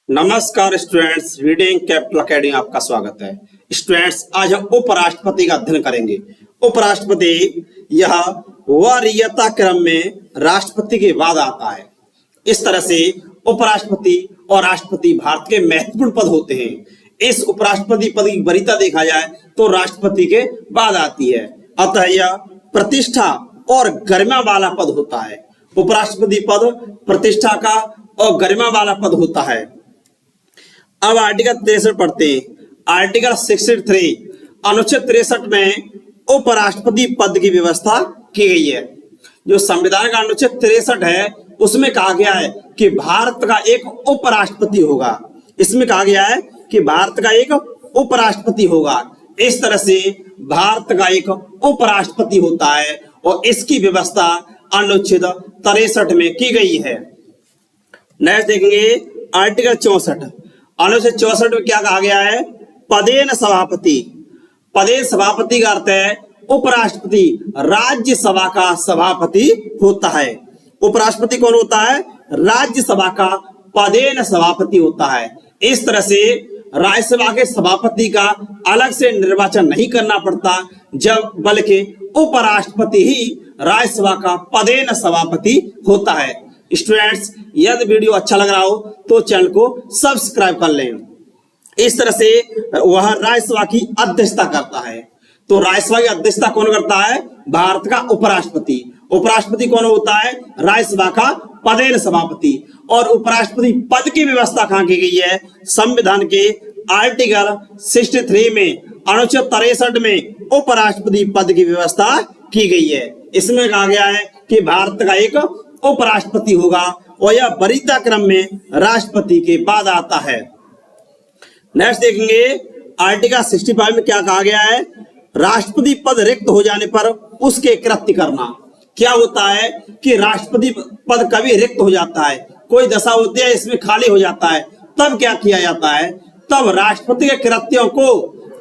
नमस्कार students, reading capital academy आपका स्वागत है। स्टूडेंट्स, आज हम उपराष्ट्रपति का अध्ययन करेंगे। उपराष्ट्रपति यह वरीयता क्रम में राष्ट्रपति के बाद आता है। इस तरह से उपराष्ट्रपति और राष्ट्रपति भारत के महत्वपूर्ण पद होते हैं। इस उपराष्ट्रपति पद की वरीयता देखा जाए तो राष्ट्रपति के बाद आती है, अतः यह प्रतिष्ठा और गरिमा वाला पद होता है। उपराष्ट्रपति पद प्रतिष्ठा का और गरिमा वाला पद होता है। अब आर्टिकल 63 पढ़ते हैं। आर्टिकल 63 अनुच्छेद 63 में उपराष्ट्रपति पद की व्यवस्था की गई है। जो संविधान का अनुच्छेद 63 है उसमें कहा गया है कि भारत का एक उपराष्ट्रपति होगा। इसमें कहा गया है कि भारत का एक उपराष्ट्रपति होगा। इस तरह से भारत का एक उपराष्ट्रपति होता है और इसकी व्यवस्था अनुच्छेद 63 में की गई है। नेक्स्ट देखेंगे आर्टिकल 64। अनुच्छेद 64 में क्या कहा गया है? पदेन सभापति। पदेन सभापति का अर्थ है उपराष्ट्रपति राज्यसभा का सभापति होता है। उपराष्ट्रपति कौन होता है? राज्यसभा का पदेन सभापति होता है। इस तरह से राज्यसभा के सभापति का अलग से निर्वाचन नहीं करना पड़ता, जब बल्कि उपराष्ट्रपति ही राज्यसभा का पदेन सभापति होता है। स्टूडेंट्स, यदि वीडियो अच्छा लग रहा हो तो चैनल को सब्सक्राइब कर लें। इस तरह से वह राज्यसभा की अध्यक्षता करता है। तो राज्यसभा की अध्यक्षता कौन करता है? भारत का उपराष्ट्रपति। उपराष्ट्रपति कौन होता है? राज्यसभा का पदेन सभापति। और उपराष्ट्रपति पद की व्यवस्था कहां की गई है? संविधान के आर्टिकल 63 में अनुच्छेद 63 में उपराष्ट्रपति पद की व्यवस्था की गई है। इसमें कहा गया है कि भारत का एक उपराष्ट्रपति होगा और यह वरीयता क्रम में राष्ट्रपति के बाद आता है। नेक्स्ट देखेंगे आर्टिकल 65 में क्या कहा गया है? राष्ट्रपति पद रिक्त हो जाने पर उसके कृत्य करना। क्या होता है कि राष्ट्रपति पद कभी रिक्त हो जाता है, कोई दशा होती है इसमें खाली हो जाता है, तब क्या किया जाता है? तब राष्ट्रपति के कृत्यों को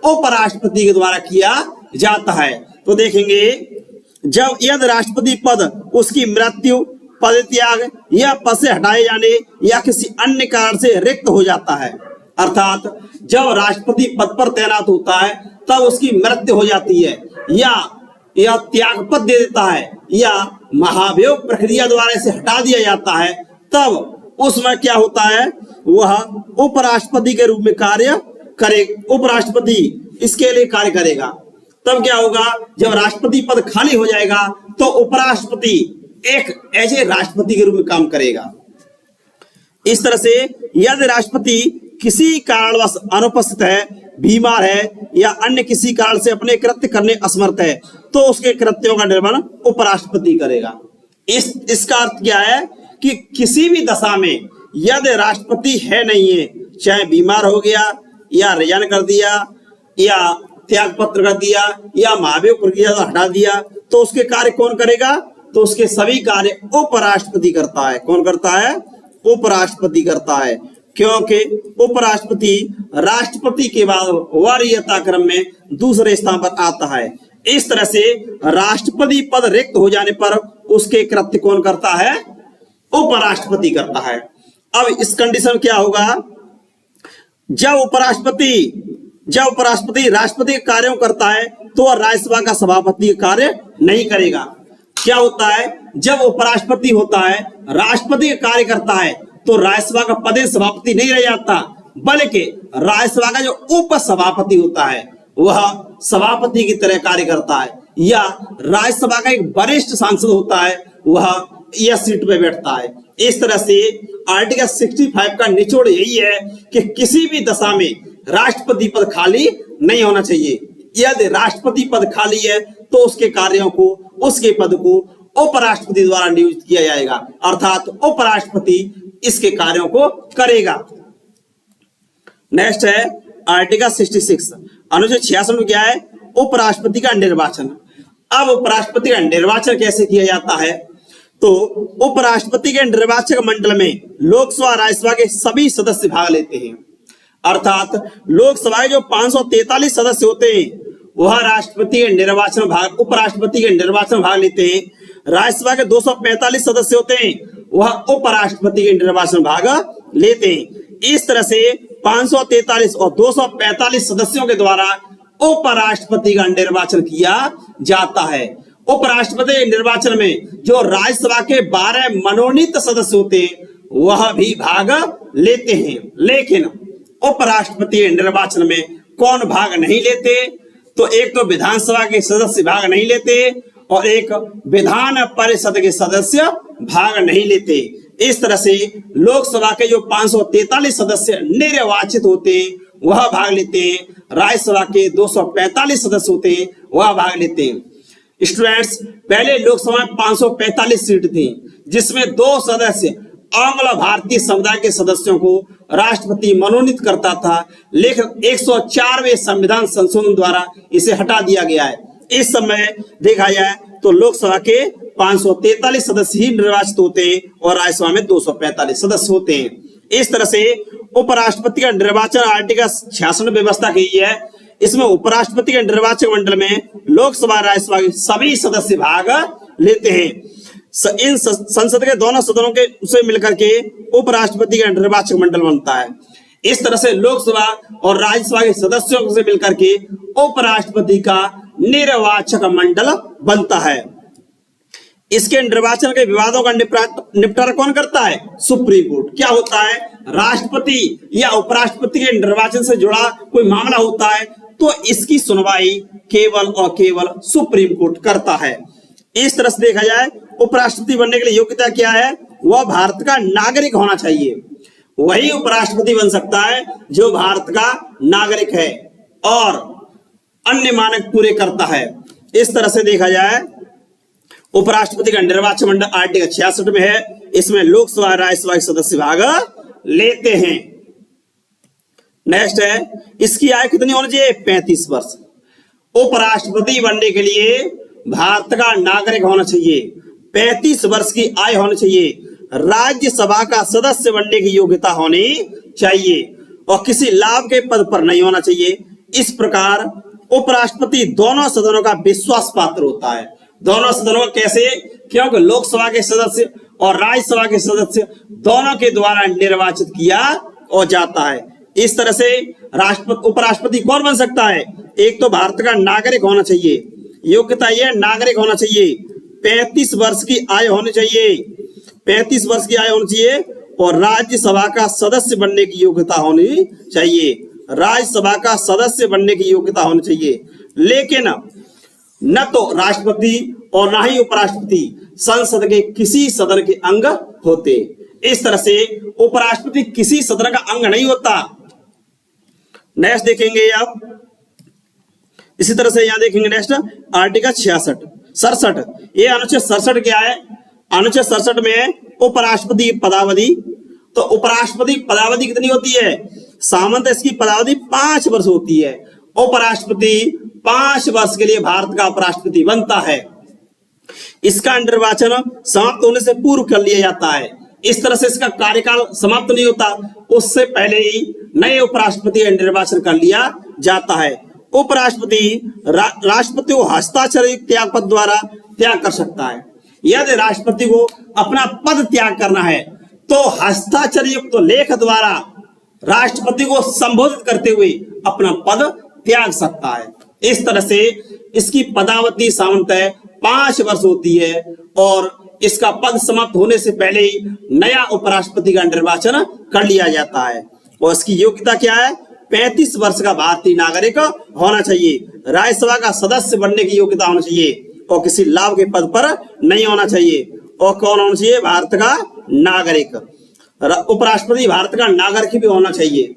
उपराष्ट्रपति के द्वारा किया जाता है। तो देखेंगे, जब यदि राष्ट्रपति पद उसकी मृत्यु, पद त्याग या पद से हटाए जाने या किसी अन्य कारण से रिक्त हो जाता है, अर्थात जब राष्ट्रपति पद पर तैनात होता है तब उसकी मृत्यु हो जाती है या त्याग पद दे देता है या महाभियोग प्रक्रिया द्वारा इसे हटा दिया जाता है, तब उसमें क्या होता है? वह उपराष्ट्रपति के रूप में कार्य करे, उपराष्ट्रपति इसके लिए कार्य करेगा। तब क्या होगा? जब राष्ट्रपति पद खाली हो जाएगा तो उपराष्ट्रपति एक ऐसे राष्ट्रपति के रूप में काम करेगा। इस तरह से यदि राष्ट्रपति किसी कारणवश अनुपस्थित है, बीमार है या अन्य किसी कारण से अपने कृत्य करने असमर्थ है तो उसके कृत्यों का निर्वहन उपराष्ट्रपति करेगा। इसका अर्थ क्या है कि किसी भी दशा में यदि राष्ट्रपति है नहीं है, चाहे बीमार हो गया या रिजाइन कर दिया या त्याग पत्र कर दिया या महाभियोग प्रक्रिया हटा दिया, तो उसके कार्य कौन करेगा? तो उसके सभी कार्य उपराष्ट्रपति करता है। कौन करता है? उपराष्ट्रपति करता है, क्योंकि उपराष्ट्रपति राष्ट्रपति के बाद वरीयता क्रम में दूसरे स्थान पर आता है। इस तरह से राष्ट्रपति पद रिक्त हो जाने पर उसके कृत्य कौन करता है? उपराष्ट्रपति करता है। अब इस कंडीशन क्या होगा? जब उपराष्ट्रपति राष्ट्रपति के कार्यों करता है तो राज्यसभा का सभापति कार्य नहीं करेगा। क्या होता है? जब उपराष्ट्रपति होता है, राष्ट्रपति का कार्य करता है तो राज्यसभा का पदेन सभापति नहीं रह जाता, बल्कि राज्यसभा का जो उप सभापति होता है वह सभापति की तरह कार्य करता है, या राज्यसभा का एक वरिष्ठ सांसद होता है, वह यह सीट पे बैठता है। इस तरह से आर्टिकल 65 का निचोड़ यही है कि किसी भी दशा में राष्ट्रपति पद खाली नहीं होना चाहिए। यदि राष्ट्रपति पद खाली है तो उसके कार्यों को, उसके पद को उपराष्ट्रपति द्वारा नियुक्त किया जाएगा, अर्थात उपराष्ट्रपति इसके कार्यों को करेगा। नेक्स्ट है आर्टिकल 66। अनुच्छेद 66 में क्या है? उपराष्ट्रपति का निर्वाचन। अब उपराष्ट्रपति का निर्वाचन कैसे किया जाता है? तो उपराष्ट्रपति के निर्वाचक मंडल में लोकसभा, राज्यसभा के सभी सदस्य भाग लेते हैं, अर्थात लोकसभा के जो 543 सदस्य होते हैं वह राष्ट्रपति के निर्वाचन भाग, उपराष्ट्रपति के निर्वाचन भाग लेते हैं। राज्यसभा के 245 सदस्य होते हैं, वह उपराष्ट्रपति के निर्वाचन भाग लेते हैं। इस तरह से 543 और 245 सदस्यों के द्वारा उपराष्ट्रपति का निर्वाचन किया जाता है। उपराष्ट्रपति निर्वाचन में जो राज्यसभा के 12 मनोनीत सदस्य होते हैं वह भी भाग लेते हैं, लेकिन उपराष्ट्रपति निर्वाचन में कौन भाग नहीं लेते? तो एक तो विधानसभा के सदस्य भाग नहीं लेते और एक विधान परिषद के सदस्य भाग नहीं लेते। इस तरह से लोकसभा के जो 543 सदस्य निर्वाचित होते हैं वह भाग लेते हैं, राज्यसभा के 245 सदस्य होते हैं वह भाग लेते हैं। स्टूडेंट्स, पहले लोकसभा में 545 सीट थी जिसमें 2 सदस्य आंग्ल भारतीय समुदाय के सदस्यों को राष्ट्रपति मनोनीत करता था, लेकिन 104वें संविधान संशोधन द्वारा इसे हटा दिया गया है। इस समय देखा जाए तो लोकसभा के 543 सदस्य ही निर्वाचित होते हैं और राज्यसभा में 245 सदस्य होते हैं। इस तरह से उपराष्ट्रपति का निर्वाचन आर्टिकल 66 व्यवस्था की है। इसमें उपराष्ट्रपति के निर्वाचन मंडल में लोकसभा राज्यसभा के सभी सदस्य भाग लेते हैं। इन संसद के दोनों सदनों के से मिलकर के उपराष्ट्रपति का निर्वाचक मंडल बनता है। इस तरह से लोकसभा और राज्यसभा के सदस्यों से मिलकर के उपराष्ट्रपति का निर्वाचक मंडल बनता है। इसके निर्वाचन के विवादों का निपटारा कौन करता है? Supreme court. क्या होता है? राष्ट्रपति या उपराष्ट्रपति के निर्वाचन से जुड़ा कोई मामला होता है तो इसकी सुनवाई केवल और केवल सुप्रीम कोर्ट करता है। इस तरह से देखा जाए उपराष्ट्रपति बनने के लिए योग्यता क्या है? वह भारत का नागरिक होना चाहिए। वही उपराष्ट्रपति बन सकता है जो भारत का नागरिक है और अन्य मानक पूरे करता है। इस तरह से देखा जाए उपराष्ट्रपति का निर्वाचन मंडल आर्टिकल 66 में है। इसमें लोकसभा राज्यसभा के सदस्य भाग लेते हैं। नेक्स्ट है, इसकी आयु कितनी होनी चाहिए? 35 वर्ष। उपराष्ट्रपति बनने के लिए भारत का नागरिक होना चाहिए, 35 वर्ष की आयु होनी चाहिए, राज्यसभा का सदस्य बनने की योग्यता होनी चाहिए और किसी लाभ के पद पर नहीं होना चाहिए। इस प्रकार उपराष्ट्रपति दोनों सदनों का विश्वास पात्र होता है। दोनों सदनों कैसे? क्योंकि लोकसभा के सदस्य और राज्यसभा के सदस्य दोनों के द्वारा निर्वाचित किया और जाता है। इस तरह से उपराष्ट्रपति कौन बन सकता है? एक तो भारत का नागरिक होना चाहिए, योग्यता यह नागरिक होना चाहिए, 35 वर्ष की आयु होनी चाहिए, 35 वर्ष की आयु होनी चाहिए और राज्यसभा का सदस्य बनने की योग्यता होनी चाहिए, राज्यसभा का सदस्य बनने की योग्यता होनी चाहिए। लेकिन न तो राष्ट्रपति और न ही उपराष्ट्रपति संसद के किसी सदन के अंग होते। इस तरह से उपराष्ट्रपति किसी सदन का अंग नहीं होता। नेक्स्ट देखेंगे आप, इसी तरह से यहां देखेंगे नेक्स्ट आर्टिकल 67। ये अनुच्छेद 67 क्या है? अनुच्छेद 67 में उपराष्ट्रपति पदावधि। तो उपराष्ट्रपति पदावधि कितनी होती है? सामान्यतः इसकी पदावधि 5 वर्ष होती है। उपराष्ट्रपति 5 वर्ष के लिए भारत का उपराष्ट्रपति बनता है। इसका निर्वाचन समाप्त होने से पूर्व कर लिया जाता है। इस तरह से इसका कार्यकाल समाप्त नहीं होता, उससे पहले ही नए उपराष्ट्रपति का निर्वाचन कर लिया जाता है। उपराष्ट्रपति राष्ट्रपति को हस्ताक्षर त्याग पद द्वारा त्याग कर सकता है। यदि राष्ट्रपति को अपना पद त्याग करना है तो हस्ताक्षर युक्त लेख द्वारा राष्ट्रपति को संबोधित करते हुए अपना पद त्याग सकता है। इस तरह से इसकी पदावधि सामान्यतः 5 वर्ष होती है और इसका पद समाप्त होने से पहले ही नया उपराष्ट्रपति का निर्वाचन कर लिया जाता है। और इसकी योग्यता क्या है? 35 वर्ष का भारतीय नागरिक होना चाहिए, राज्यसभा का सदस्य बनने की योग्यता होना चाहिए और किसी लाभ के पद पर नहीं होना चाहिए। और कौन होना चाहिए? भारत का नागरिक। उपराष्ट्रपति भारत का नागरिक भी होना चाहिए।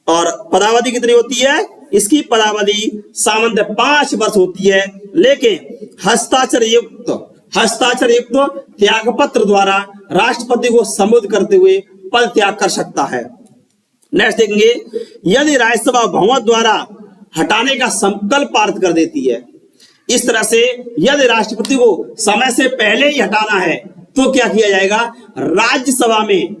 और पदावधि कितनी होती है? इसकी पदावधि सामान्यतः 5 वर्ष होती है, लेकिन हस्ताक्षर युक्त त्याग पत्र द्वारा राष्ट्रपति को संबोधित करते हुए पद त्याग कर सकता है। नेक्स्ट देखेंगे, यदि राज्यसभा बहुमत द्वारा हटाने का संकल्प पारित कर देती है। इस तरह से यदि राष्ट्रपति को समय से पहले ही हटाना है तो क्या किया जाएगा? राज्यसभा में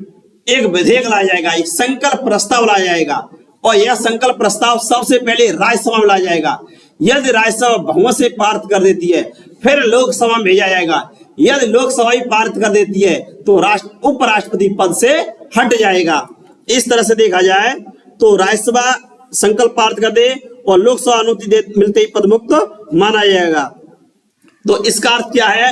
एक विधेयक लाया जाएगा, एक संकल्प प्रस्ताव लाया जाएगा और यह संकल्प प्रस्ताव सबसे पहले राज्यसभा में लाया जाएगा। यदि राज्यसभा बहुमत से पारित कर देती है फिर लोकसभा में भेजा जाएगा। यदि लोकसभा ही पारित कर देती है तो उपराष्ट्रपति पद से हट जाएगा। इस तरह से देखा जाए तो राज्यसभा संकल्प पारित कर दे और लोकसभा अनुमति मिलते ही पदमुक्त माना जाएगा। तो इसका अर्थ क्या है,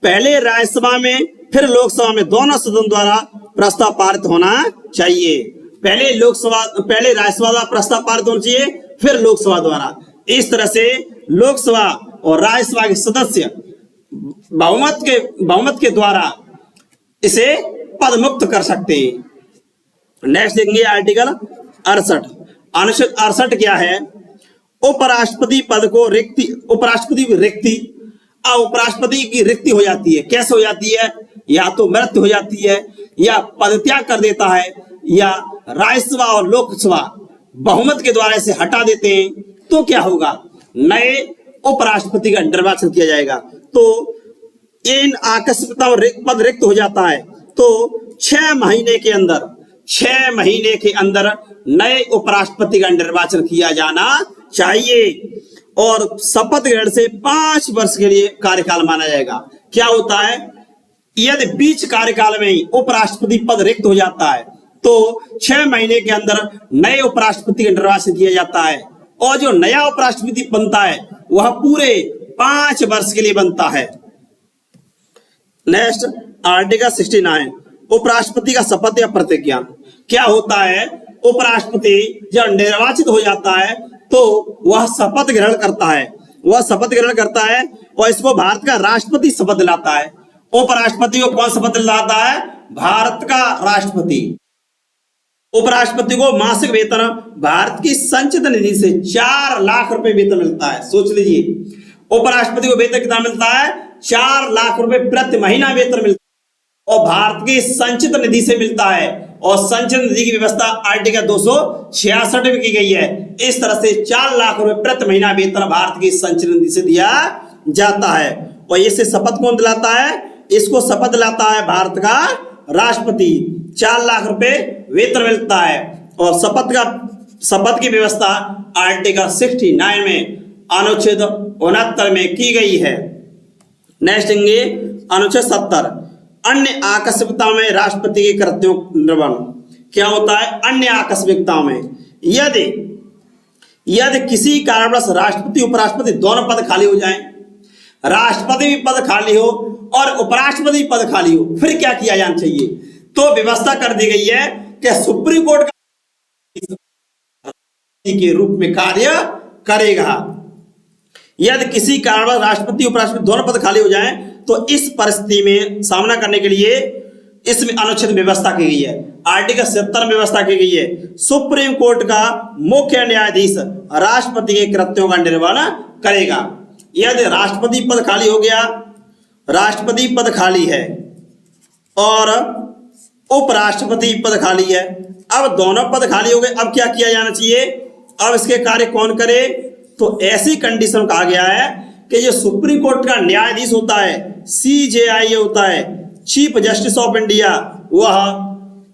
पहले राज्यसभा में फिर लोकसभा में दोनों सदन द्वारा प्रस्ताव पारित होना चाहिए। पहले राज्यसभा द्वारा प्रस्ताव पारित होना चाहिए, फिर लोकसभा द्वारा। इस तरह से लोकसभा और राज्यसभा के सदस्य बहुमत के द्वारा इसे पदमुक्त कर सकते हैं। नेक्स्ट देखेंगे आर्टिकल 68। अनुच्छेद 68 क्या है, उपराष्ट्रपति पद को उपराष्ट्रपति की रिक्ति हो जाती है। कैसे हो जाती है, या तो मृत्यु हो जाती है, या पदत्याग कर देता है, या राज्यसभा और लोकसभा बहुमत के द्वारा इसे हटा देते हैं, तो क्या होगा, नए उपराष्ट्रपति का निर्वाचन किया जाएगा। तो इन आकस्मिकताओं पद रिक्त हो जाता है तो 6 महीने के अंदर नए उपराष्ट्रपति का निर्वाचन किया जाना चाहिए और शपथ ग्रहण से 5 वर्ष के लिए कार्यकाल माना जाएगा। क्या होता है, यदि बीच कार्यकाल में ही उपराष्ट्रपति पद रिक्त हो जाता है तो 6 महीने के अंदर नए उपराष्ट्रपति का निर्वाचन किया जाता है और जो नया उपराष्ट्रपति बनता है वह पूरे 5 वर्ष के लिए बनता है। नेक्स्ट आर्टिकल 69, उपराष्ट्रपति का शपथ या प्रतिज्ञा। क्या होता है, उपराष्ट्रपति जब निर्वाचित हो जाता है तो वह शपथ ग्रहण करता है और इसको भारत का राष्ट्रपति शपथ दिलाता है। उपराष्ट्रपति को कौन शपथ दिलाता है, भारत का राष्ट्रपति। उपराष्ट्रपति को मासिक वेतन भारत की संचित निधि से 4 लाख रुपए वेतन मिलता है। सोच लीजिए, उपराष्ट्रपति को वेतन कितना मिलता है, 4 लाख रुपए प्रति महीना वेतन मिलता है और भारत की संचित निधि से मिलता है। और संचित निधि की व्यवस्था आर्टिकल 266 में की गई है। इस तरह से 4 लाख रुपए प्रति महीना वेतन भारत की संचित निधि से दिया जाता है। और इसे शपथ कौन दिलाता है, इसको शपथ दिलाता है भारत का राष्ट्रपति। 4 लाख रुपए वेतन मिलता है और शपथ की व्यवस्था आर्टिकल 69 में अनुच्छेद 69 में की गई है। नेक्स्ट होंगे अनुच्छेद 70, अन्य आकस्मिकताओं में राष्ट्रपति के कृत्यों निर्वहन। क्या होता है, अन्य आकस्मिकताओं में यदि किसी कारणवश राष्ट्रपति उपराष्ट्रपति दोनों पद खाली हो जाएं, राष्ट्रपति भी पद खाली हो और उपराष्ट्रपति पद खाली हो, फिर क्या किया जाना चाहिए, तो व्यवस्था कर दी गई है कि सुप्रीम कोर्ट का के रूप में कार्य करेगा। यदि किसी कारणवश राष्ट्रपति उपराष्ट्रपति दोनों पद खाली हो जाएं तो इस परिस्थिति में सामना करने के लिए इसमें अनुच्छेद व्यवस्था की गई है। आर्टिकल 70 में व्यवस्था की गई है, सुप्रीम कोर्ट का मुख्य न्यायाधीश राष्ट्रपति के कृत्यों का निर्वहन करेगा। यदि राष्ट्रपति पद खाली हो गया, राष्ट्रपति पद खाली है और उपराष्ट्रपति पद खाली है, अब दोनों पद खाली हो गए, अब क्या किया जाना चाहिए, अब इसके कार्य कौन करे, तो ऐसी कंडीशन कहा गया है कि जो सुप्रीम कोर्ट का न्यायाधीश होता है, CJI होता है, चीफ जस्टिस ऑफ इंडिया, वह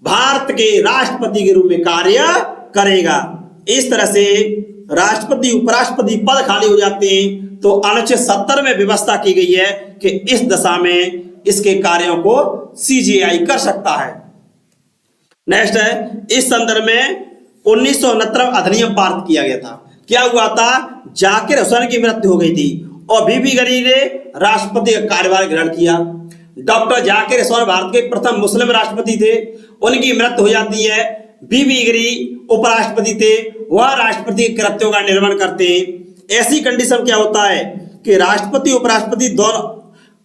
भारत के राष्ट्रपति के रूप में कार्य करेगा। इस तरह से राष्ट्रपति उपराष्ट्रपति पद खाली हो जाते हैं तो अनुच्छेद 70 में व्यवस्था की गई है कि इस दशा में इसके कार्यों को CJI कर सकता है। नेक्स्ट है, इस संदर्भ में 1969 अधिनियम पारित किया गया था। क्या हुआ था, जाकिर हुसैन की मृत्यु हो गई थी और बीबी गनी ने राष्ट्रपति का कार्यभार ग्रहण किया। डॉक्टर जाकिर हुसैन भारत के प्रथम मुस्लिम राष्ट्रपति थे, उनकी मृत्यु हो जाती है। बीबी गनी उपराष्ट्रपति थे, वह राष्ट्रपति के कृत्यों का निर्वहन करते हैं। ऐसी कंडीशन क्या होता है कि राष्ट्रपति उपराष्ट्रपति दोनों,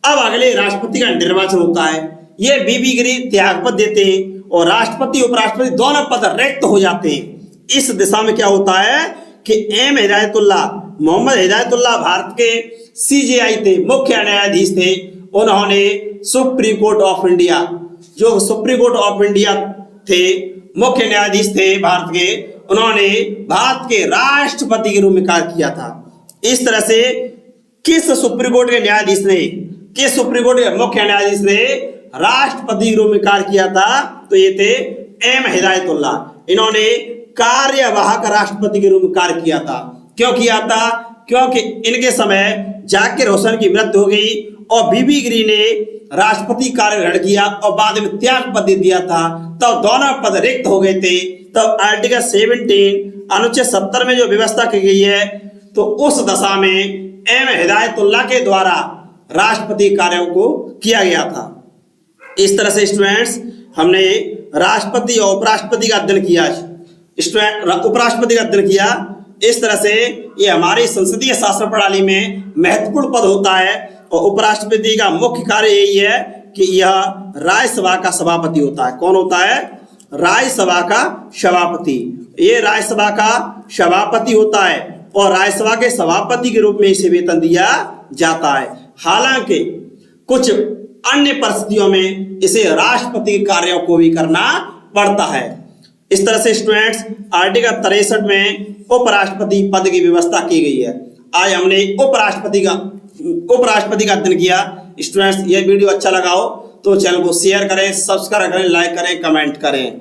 अब अगले राष्ट्रपति का निर्वाचन होता है, ये बीबी गनी त्यागपत्र देते हैं और राष्ट्रपति उपराष्ट्रपति दोनों पद रिक्त हो जाते हैं। इस दिशा में क्या होता है कि मोहम्मद हिदायतुल्लाह भारत के CJI थे, मुख्य न्यायाधीश थे। उन्होंने सुप्रीम कोर्ट ऑफ इंडिया, जो सुप्रीम कोर्ट ऑफ इंडिया थे, मुख्य न्यायाधीश थे भारत के, उन्होंने भारत के राष्ट्रपति के रूप में कार्य किया था। इस तरह से किस सुप्रीम कोर्ट के मुख्य न्यायाधीश ने राष्ट्रपति के रूप में कार्य किया था, तो ये थे M हिदायतुल्लाह। इन्होंने कार्यवाहक राष्ट्रपति के रूप में कार्य किया था। क्यों किया था, क्योंकि इनके समय जाकिर हुसैन की मृत्यु हो गई और बीबी गनी ने राष्ट्रपति कार्य ग्रहण किया और बाद में त्याग पद दे दिया था, तब दोनों पद रिक्त हो गए थे। तब आर्टिकल 17 अनुच्छेद 70 में जो व्यवस्था की गई है, तो उस दशा में एम हिदायतुल्लाह के द्वारा राष्ट्रपति कार्यों को किया गया था। इस तरह से स्टूडेंट्स हमने राष्ट्रपति और उपराष्ट्रपति का अध्ययन किया, उपराष्ट्रपति का अध्ययन किया। इस तरह से ये हमारी संसदीय शासन प्रणाली में महत्वपूर्ण पद होता है और उपराष्ट्रपति का मुख्य कार्य यही है कि यह राज्यसभा का सभापति होता है। कौन होता है? राज्यसभा का सभापति। ये राज्यसभा का सभापति होता है और राज्यसभा के सभापति के रूप में इसे वेतन दिया जाता है। हालांकि कुछ अन्य परिस्थितियों में इसे राष्ट्रपति के कार्यों को भी करना पड़ता है। इस तरह से स्टूडेंट्स आर्टिकल 63 में उपराष्ट्रपति पद की व्यवस्था की गई है। आज हमने उपराष्ट्रपति का अध्ययन किया। स्टूडेंट्स ये वीडियो अच्छा लगा हो तो चैनल को शेयर करें, सब्सक्राइब करें, लाइक करें, कमेंट करें।